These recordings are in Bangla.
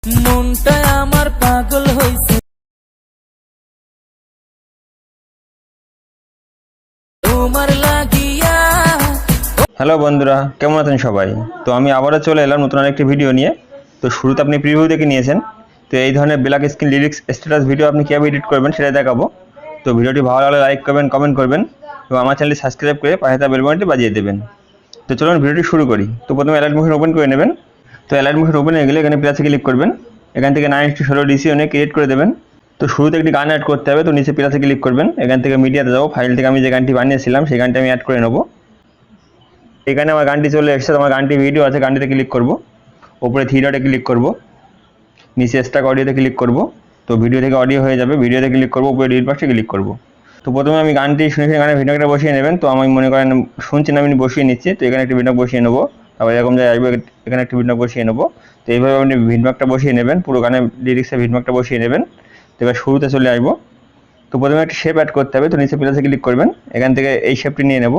মনটা আমার পাগল হইছে তোমার লাগিয়া। হ্যালো বন্ধুরা, কেমন আছেন সবাই? তো আমি আবারও চলে এলাম নতুন আরেকটি ভিডিও নিয়ে। তো শুরুতে আপনি প্রিভিউ দেখে নিয়েছেন। তো এই ধরনের black screen lyrics status video আপনি কীভাবে এডিট করবেন সেটা দেখাবো। তো ভিডিওটি ভালো লাগলে লাইক করবেন, কমেন্ট করবেন এবং আমার চ্যানেলটি সাবস্ক্রাইব করে পাশে থাকা বেল বাটনটি বাজিয়ে দেবেন। তো চলুন ভিডিওটি শুরু করি। তো প্রথমে অ্যালার্ট মোশন ওপেন করে নেবেন। তো অ্যালার্ট মোশন ওপেন হয়ে গেলে এখানে প্লাসে ক্লিক করবেন। এখান থেকে 9:16 ডিসিওনে ক্রিয়েট করে দেবেন। তো শুরুতে একটি গান অ্যাড করতে হবে, তো নিচে প্লাসে ক্লিক করবেন। এখান থেকে মিডিয়াতে যাবো, ফাইল থেকে আমি যে গানটি বানিয়েছিলাম সেই গানটি আমি অ্যাড করে নেবো। এখানে আমার গানটি চলে এসেছে, আমার গানটি ভিডিও আছে, গানটিতে ক্লিক করব, উপরে থ্রি ডটে ক্লিক করব, নিচে স্ট্যাক অডিওতে ক্লিক করব। তো ভিডিও থেকে অডিও হয়ে যাবে, ভিডিওতে ক্লিক করব, উপরে ডিলিট বক্সে ক্লিক করব। তো প্রথমে আমি গানটি শুনে গানের ভিডিওটা বসিয়ে নেবেন। তো আমি মনে করেন শুনছেন, আমি বসিয়ে নিচ্ছি। তো এখানে একটি ভিডিও বসিয়ে নেবো, তারপর এরকম জায়গায় আসবো, এখানে একটি ভিডিও বসিয়ে নেবো। তো এইভাবে আপনি ভিডমার্কটা বসিয়ে নেবেন, পুরো গানের লিরিক্সের ভিডমার্কটা বসিয়ে নেবেন। তো এবার শুরুতে চলে আসবো। তো প্রথমে একটা শেপ অ্যাড করতে হবে, তো নিচে প্লাসে ক্লিক করবেন, এখান থেকে এই শেপটি নিয়ে নেব।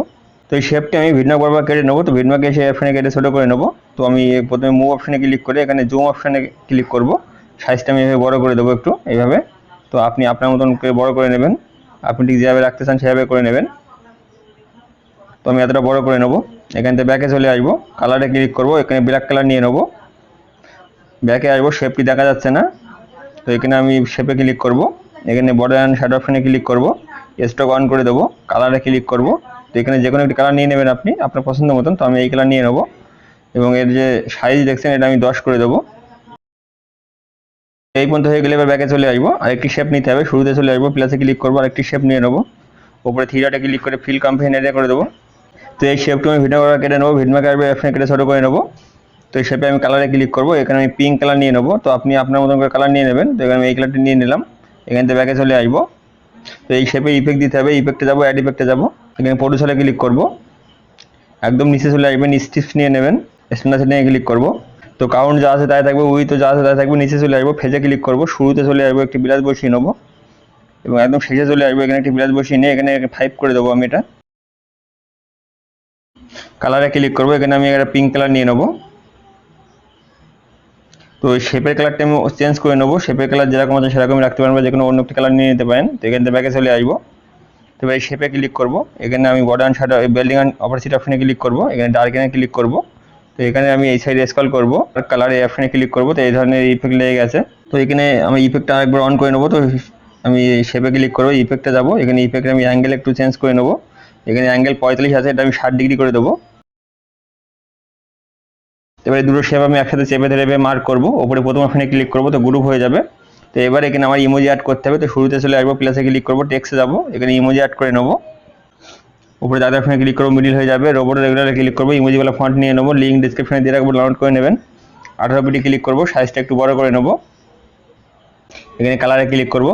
তো এই শেপটি আমি ভিডমার্ক বরাবর কেটে নেবো। তো ভিডমার্কে সেই অপশানে কেটে ছোটো করে নেবো। তো আমি প্রথমে মুভ অপশানে ক্লিক করে এখানে জুম অপশানে ক্লিক করব, সাইজটা আমি এভাবে বড়ো করে দেবো একটু এইভাবে। তো আপনি আপনার মতন করে বড়ো করে নেবেন, আপনি ঠিক যেভাবে রাখতে চান সেভাবে করে নেবেন। তো আমি এতটা বড়ো করে নেবো। এখান থেকে ব্যাকে চলে আসবো, কালারে ক্লিক করব, এখানে ব্ল্যাক কালার নিয়ে নেবো। ব্যাকে আসবো, শেপটি দেখা যাচ্ছে না। তো এখানে আমি শেপে ক্লিক করব, এখানে বর্ডার অ্যান্ড শ্যাডো অপশানে ক্লিক করব, স্টক অন করে দেবো, কালারে ক্লিক করব। তো এখানে যে কোনো একটি কালার নিয়ে নেবেন আপনি আপনার পছন্দ মতন। তো আমি এই কালার নিয়ে নেব এবং এর যে সাইজ দেখছেন এটা আমি 10 করে দেবো। এই পর্যন্ত হয়ে গেলে এবার ব্যাকে চলে আসবো, আরেকটি শেপ নিতে হবে। শুরুতে চলে আসবো, প্লাসে ক্লিক করবো, আরেকটি শেপ নিয়ে নেবো, উপরে থ্রি ডটে ক্লিক করে ফিল কম্পেন এরিয়া করে দেবো। তো এই শেপটি আমি ভিডিও করে কেটে নেবো, ভিডমার্কে আসবে, অপশানে কেটে ছোটো করে নেবো। তো এই শেপে আমি কালারে ক্লিক করবো, এখানে আমি পিঙ্ক কালার নিয়ে নেবো। তো আপনি আপনার মতন করে কালার নিয়ে নেবেন। তো এখানে আমি এই কালারটি নিয়ে নিলাম, এখান থেকে ব্যাকে চলে আসবো। তো এই শেপে ইফেক্ট দিতে হবে, ইফেক্টে যাবো, অ্যাড ইফেক্টে যাবো, এখানে প্রডিউসারে ক্লিক করব, একদম নিচে চলে আসবেন, স্টিপস নিয়ে নেবেন, স্ট্যান্ডার্ড নিয়ে ক্লিক করব। তো কাউন্ট যা আছে তাই থাকবে, উইথ যা আছে তাই থাকবে। নিচে চলে আসবো, ফেজে ক্লিক করব, শুরুতে চলে আসবো, একটি ব্লাস বসিয়ে নেবো এবং একদম শেষে চলে আসবো, এখানে একটি ব্লাস বসিয়ে নিয়ে এখানে 5 করে দেবো আমি এটা। কালারে ক্লিক করবো, এখানে আমি একটা পিঙ্ক কালার নিয়ে নেবো। তো শেপের কালারটা আমি চেঞ্জ করে নেবো, শেপের কালার যেরকম আছে সেরকমই রাখতে পারেন বা যে কোনো অন্য একটি কালার নিয়ে নিতে পারেন। তো এখান থেকে ব্যাকে চলে আসবো। তো এই শেপে ক্লিক করব, এখানে আমি border and shadow building and opacity অপশানে ক্লিক করব, এখানে ডার্কেনে ক্লিক করব। তো এখানে আমি এই সাইডে স্ক্রল করব, কালার এই অপশানে ক্লিক করব। তো এই ধরনের ইফেক্ট লেগে গেছে। তো এখানে আমি ইফেক্টটা আরেকবার অন করে নেবো। তো আমি শেপে ক্লিক করবো, ইফেক্টে যাবো, এখানে ইফেক্টে আমি অ্যাঙ্গেল একটু চেঞ্জ করে নেবো। এখানে অ্যাঙ্গেল 45 আছে, এটা আমি 60 ডিগ্রি করে দেবো। এবারে দুটো শেপ আমি একসাথে চেপে ধরে মার্ক করবো, ওপরে প্রথম অপশানে ক্লিক করবো, তো গ্রুপ হয়ে যাবে। তো এবার এখানে আমার ইমোজি অ্যাড করতে হবে। তো শুরুতে চলে আসবো, প্লাসে ক্লিক করবো, টেক্সটে যাবো, এখানে ইমোজি অ্যাড করে নেবো, উপরে দাদা অপশানে ক্লিক করবো, মিডিল হয়ে যাবে, রোবট রেগুলারে ক্লিক করবো, ইমোজিওয়ালা ফন্ট নিয়ে নেবো, লিঙ্ক ডিসক্রিপশনে দিয়ে রাখবো, ডাউনলোড করে নেবেন। 18 পিটি ক্লিক করবো, সাইজটা একটু বড় করে নেবো, এখানে কালারে ক্লিক করবো,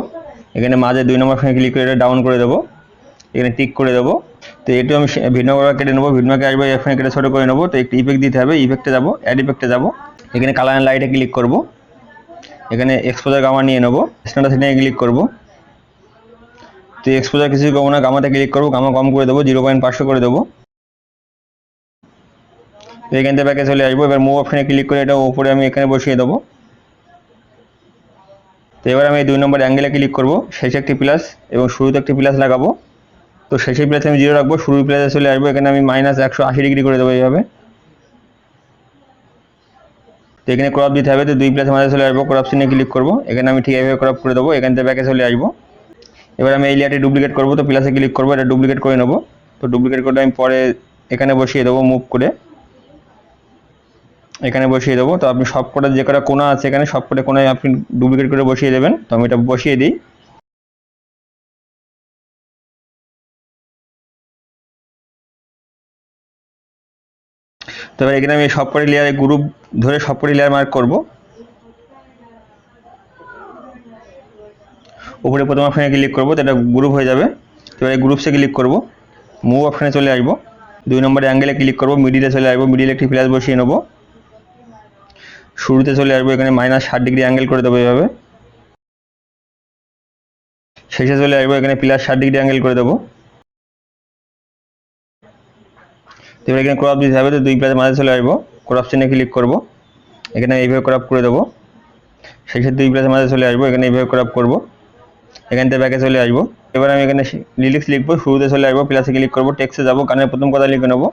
এখানে মাঝে 2 নম্বর অপশানে ক্লিক করে এটা ডাউন করে দেবো, এখানে টিক করে দেবো। তো একটু আমি ভিডিও কেটে নেবো, ভিডিওকে আসবো, এখানে কেটে ছোটো করে নেবো। তো একটু ইফেক্ট দিতে হবে, ইফেক্টে যাবো, অ্যাড ইফেক্টে যাবো, এখানে কালার অ্যান্ড লাইটে ক্লিক করবো, এখানে এক্সপোজার গামা নিয়ে নেবো, স্ট্যান্ডার্ড সেটিংয়ে ক্লিক করবো। তো এক্সপোজার কিছুই কমো না, গামাতে ক্লিক করবো, গামা কম করে দেবো, 0.5 করে দেবো। তো এখান থেকে ব্যাকে চলে আসবো, এবার মুভ অপশানে ক্লিক করে এটা উপরে আমি এখানে বসিয়ে দেবো। তো এবার আমি এই 2 নম্বর অ্যাঙ্গেলে ক্লিক করবো, শেষে একটি প্লাস এবং শুরুতে একটি প্লাস লাগাবো। তো শেষে প্লাসে আমি 0 রাখবো, শুরুর প্লাসে চলে আসবো, এখানে আমি -180 ডিগ্রি করে দেবো এইভাবে। তো এখানে ক্রপ দিতে হবে, তো 2 প্লাসের মাঝে চলে আসবো, ক্রপ চিহ্নে ক্লিক করবো, এখানে আমি ঠিক এইভাবে ক্রপ করে দেবো, এখান থেকে ব্যাকে চলে আসবো। এবার আমি এই লেয়ারটি ডুপ্লিকেট করবো, তো প্লাসে ক্লিক করবো, এটা ডুপ্লিকেট করে নেবো। তো ডুপ্লিকেট করে আমি পরে এখানে বসিয়ে দেবো, মুভ করে এখানে বসিয়ে দেবো। তো আপনি সব কটা যে কটা কোনা আছে এখানে সব কটা কোনায় আপনি ডুপ্লিকেট করে বসিয়ে দেবেন। তো আমি এটা বসিয়ে দিই। তো এবার এখানে আমি সবকটি লেয়ারে গ্রুপ ধরে সবকটি লেয়ার মার্ক করব। উপরে প্রথম অপশানে ক্লিক করবো, তো এটা গ্রুপ হয়ে যাবে। তো এবার গ্রুপসে ক্লিক করব, মুভ অপশানে চলে আসবো, 2 নম্বরে অ্যাঙ্গেলে ক্লিক করবো, মিডিলে চলে আসবো, মিডিলে একটি প্লাস বসিয়ে নেবো, শুরুতে চলে আসবো, এখানে -60 ডিগ্রি অ্যাঙ্গেল করে দেবো এইভাবে। শেষে চলে আসবো, এখানে +60 ডিগ্রি অ্যাঙ্গেল করে দেবো। তো এবার এখানে ক্রপ দিতে হবে, তো 2 প্লাসের মাঝে চলে আসবো, ক্রপ চিহ্নে ক্লিক করবো, এখানে এইভাবে ক্রপ করে দেবো। শেষের 2 প্লাসের মাঝে চলে আসবো, এখানে এইভাবে ক্রপ করব, এখান থেকে ব্যাকে চলে আসবো। এবার আমি এখানে লিরিক্স লিখবো, শুরুতে চলে আসবো, প্লাসে ক্লিক করবো, টেক্সটে যাবো, গানের প্রথম কথা লিখে নেবো,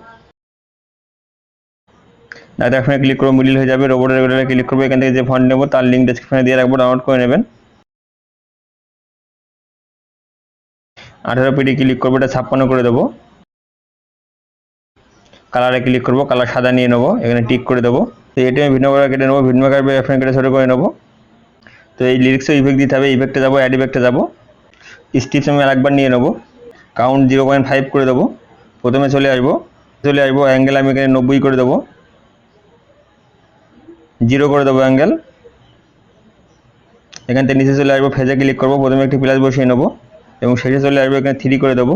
এখানে ক্লিক করবো, মিডিল হয়ে যাবে, রোবটের রেগুলারে ক্লিক করবো, এখান থেকে যে ফন্ট নেবো তার লিঙ্ক ডেসক্রিপশনে দিয়ে রাখবো, ডাউনলোড করে নেবেন। 18 পিডি ক্লিক করবো, এটা 56 করে দেবো, কালারে ক্লিক করবো, কালার সাদা নিয়ে নেবো, এখানে টিক করে দেবো। তো এটা আমি ভিন্ন কালার কেটে নেবো, ভিন্ন কালার এখানে কেটে ছোটো করে নেবো। তো এই লিরিক্সও ইফেক্ট দিতে হবে, ইফেক্টে যাবো, অ্যাড ইফেক্টে যাবো, স্টিপস আমি আরেকবার নিয়ে নেবো, কাউন্ট 0.5 করে দেবো, প্রথমে চলে আসবো, অ্যাঙ্গেল আমি এখানে 90 করে দেবো, 0 করে দেবো অ্যাঙ্গেল। এখান থেকে নিচে চলে আসবো, ফেজে ক্লিক করবো, প্রথমে একটি প্লাস বসিয়ে নেবো এবং শেষে চলে আসবো, এখানে 3 করে দেবো,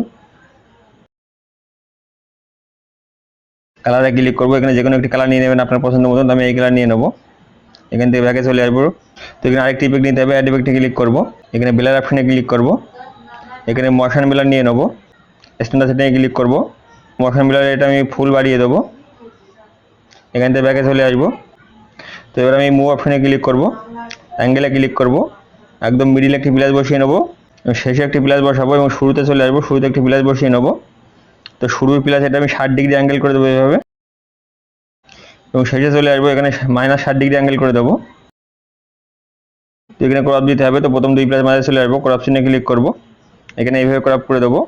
কালারে ক্লিক করবো, এখানে যে কোনো একটি কালার নিয়ে নেবেন আপনার পছন্দ মতন, আমি এই কালার নিয়ে নেবো। এখান থেকে ব্যাকে চলে আসবো, তো এখানে আরেকটি ইফেক্ট নিতে হবে, অ্যাড ইফেক্টে ক্লিক করবো, এখানে ব্লার অপশনে ক্লিক করবো, এখানে মোশন ব্লার নিয়ে নেবো, স্ট্যান্ডার্ড সেটিংয়ে ক্লিক করবো, মোশন ব্লার এটা আমি ফুল বাড়িয়ে দেবো, এখান থেকে ব্যাকে চলে আসবো। তো এবার আমি মুভ অপশনে ক্লিক করবো, অ্যাঙ্গেলে ক্লিক করবো, একদম মিডিলে একটি প্লাস বসিয়ে নেবো, শেষে একটি প্লাস বসাবো এবং শুরুতে চলে আসবো, শুরুতে একটি প্লাস বসিয়ে নেবো। তো শুরুর প্লাস এটা আমি 60 ডিগ্রি অ্যাঙ্গেল করে দেবো এভাবে এবং শেষে চলে আসবো, এখানে -60 ডিগ্রি অ্যাঙ্গেল করে দেবো। তো এখানে ক্রপ দিতে হবে, তো প্রথম 2 প্লাস মাঝে চলে আসবো, ক্রপ চিহ্নে ক্লিক করবো, এখানে এইভাবে ক্রপ করে দেবো,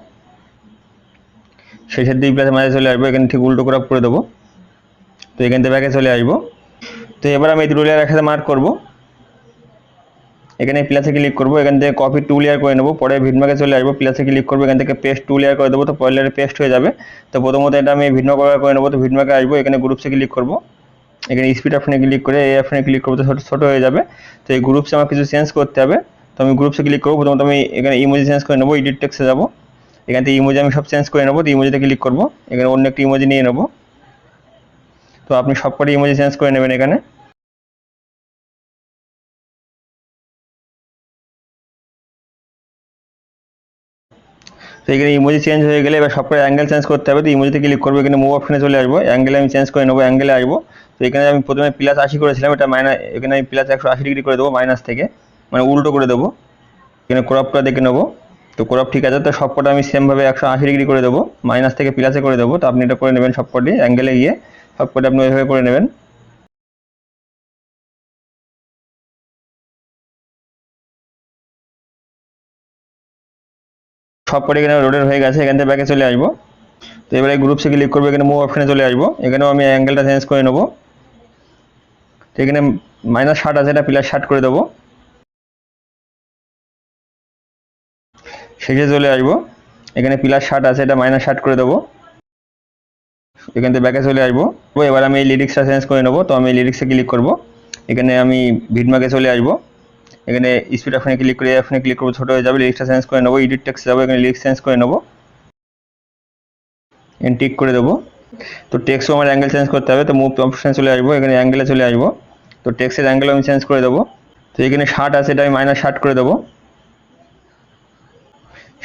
শেষের 2 প্লাসের মাঝে চলে আসবো, এখানে ঠিক উল্টো ক্রপ করে দেবো। তো এখান থেকে ব্যাকে চলে আসবো। তো এবার আমি এই দুটো লেয়ার একসাথে মার্ক করবো, এখানে প্লাসে ক্লিক করবো, এখান থেকে কপি 2 লেয়ার করে নেবো, পরে ভিডমার্কে চলে আসবো, প্লাসে ক্লিক করবো, এখান থেকে পেস্ট 2 লেয়ার করে দেবো, তো পরের লেয়ারে পেস্ট হয়ে যাবে। তো প্রথমত এটা আমি ভিন্ন কলার করে নেবো, তো ভিডমার্কে আসবো, এখানে গ্রুপসে ক্লিক করবো, এখানে স্পিড অপশনে ক্লিক করে এই অপশনে ক্লিক করবো, তো ছোটো হয়ে যাবে। তো এই গ্রুপসে আমার কিছু চেঞ্জ করতে হবে, তো আমি গ্রুপসে ক্লিক করবো, প্রথমত আমি এখানে ইমোজি চেঞ্জ করে নেবো, এডিট টেক্সটে যাবো, এখান থেকে ইমোজি আমি সব চেঞ্জ করে নেবো, তো ইমোজিতে ক্লিক করবো, এখানে অন্য একটি ইমোজি নিয়ে নেবো। তো আপনি সবকটি ইমোজি চেঞ্জ করে নেবেন এখানে। তো এখানে ইমোজি চেঞ্জ হয়ে গেলে এবার সবকটা অ্যাঙ্গেল চেঞ্জ করতে হবে, তো ইমোজিতে ক্লিক করবো, এখানে মুভ অপশনে চলে আসবো, অ্যাঙ্গেলে আমি চেঞ্জ করে নেবো, অ্যাঙ্গেলে আসবো। তো এখানে আমি প্রথমে +80 করেছিলাম, এটা এখানে আমি +180 ডিগ্রি করে দেবো, মাইনাস থেকে মানে উল্টো করে দেবো, এখানে ক্রপটা দেখে নেবো। তো ক্রপ ঠিক আছে, তো সবকটা আমি সেমভাবে 180 ডিগ্রি করে দেবো, মাইনাস থেকে প্লাসে করে দেবো। তো আপনি এটা করে নেবেন সবকটি, অ্যাঙ্গেলে গিয়ে সবকটি আপনি ওইভাবে করে নেবেন। সবকটি এখানে রোডের হয়ে গেছে, এখান থেকে ব্যাকে চলে আসবো। তো এবারে গ্রুপসে ক্লিক করবো, এখানে মুভ অপশনে চলে আসবো, এখানেও আমি অ্যাঙ্গেলটা চেঞ্জ করে নেবো। তো এখানে -60 আছে, এটা +60 করে দেবো, শেষে চলে আসবো, এখানে +60 আছে, এটা -60 করে দেবো, এখান থেকে ব্যাকে চলে আসবো। এবার আমি এই লিরিক্সটা চেঞ্জ করে নেবো, তো আমি লিরিক্সে ক্লিক করবো, এখানে আমি ভিডমার্কে চলে আসবো, এখানে স্পিড অপশনে ক্লিক করে অপশনে ক্লিক করবো, ছোটো হয়ে যাবে, লিরিক্সটা চেঞ্জ করে নেবো, এডিট টেক্সট যাবো, এখানে লিরিক্স চেঞ্জ করে নেবো, এখানে টিক করে দেবো। তো টেক্সটও আমার অ্যাঙ্গেল চেঞ্জ করতে হবে, তো মুভ অপশনে চলে আসবো, এখানে অ্যাঙ্গেলে চলে আসবো, তো টেক্সটের অ্যাঙ্গেল আমি চেঞ্জ করে দেবো। তো এখানে 60 আছে, এটা আমি -60 করে দেবো,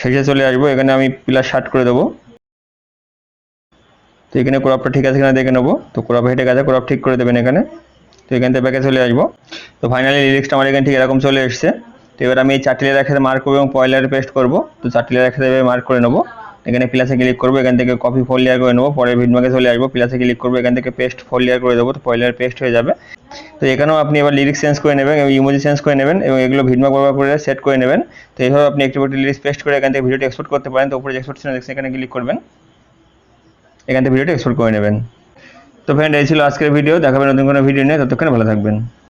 শেষে চলে আসবো, এখানে আমি +60 করে দেবো। তো এখানে ক্রপটা ঠিক আছে এখানে দেখে নেবো, তো ক্রপ হেঁটে গেছে, ক্রপ ঠিক করে দেবেন এখানে। তো এখান থেকে ব্যাকে চলে আসবো। তো ফাইনালি লিরিক্সটা আমার এখানে ঠিক এরকম চলে এসছে। তো এবার আমি এই 4টি লেয়ার একসাথে মার্ক করবো এবং পরের লেয়ারে পেস্ট করবো। তো 4টি লেয়ার একসাথে মার্ক করে নেবো, এখানে প্লাসে ক্লিক করবো, এখান থেকে কপি 4 লেয়ার করে নেবো, পরে ভিডমার্কে চলে আসবো, প্লাসে ক্লিক করবো, এখান থেকে পেস্ট 4 লেয়ার করে দেবো, তো পরের লেয়ার পেস্ট হয়ে যাবে। তো এখানেও আপনি এবার লিরিক্স চেঞ্জ করে নেবেন এবং ইমোজি চেঞ্জ করে নেবেন এবং এগুলো ভিডমার্ক ব্যবহার করে সেট করে নেবেন। তো এইভাবে আপনি একটি লিরিক্স পেস্ট করে এখান থেকে ভিডিওটি এক্সপোর্ট করতে পারেন। তো উপরে এক্সপোর্ট সিনে দেখছেন, এখানে ক্লিক করবেন, এখান থেকে ভিডিওটি এক্সপোর্ট করে নেবেন। তো ফ্রেন্ড, এই ছিল আজকের ভিডিও, দেখাবেন নতুন কোনো ভিডিও নিয়ে, ততক্ষণে ভালো থাকবেন।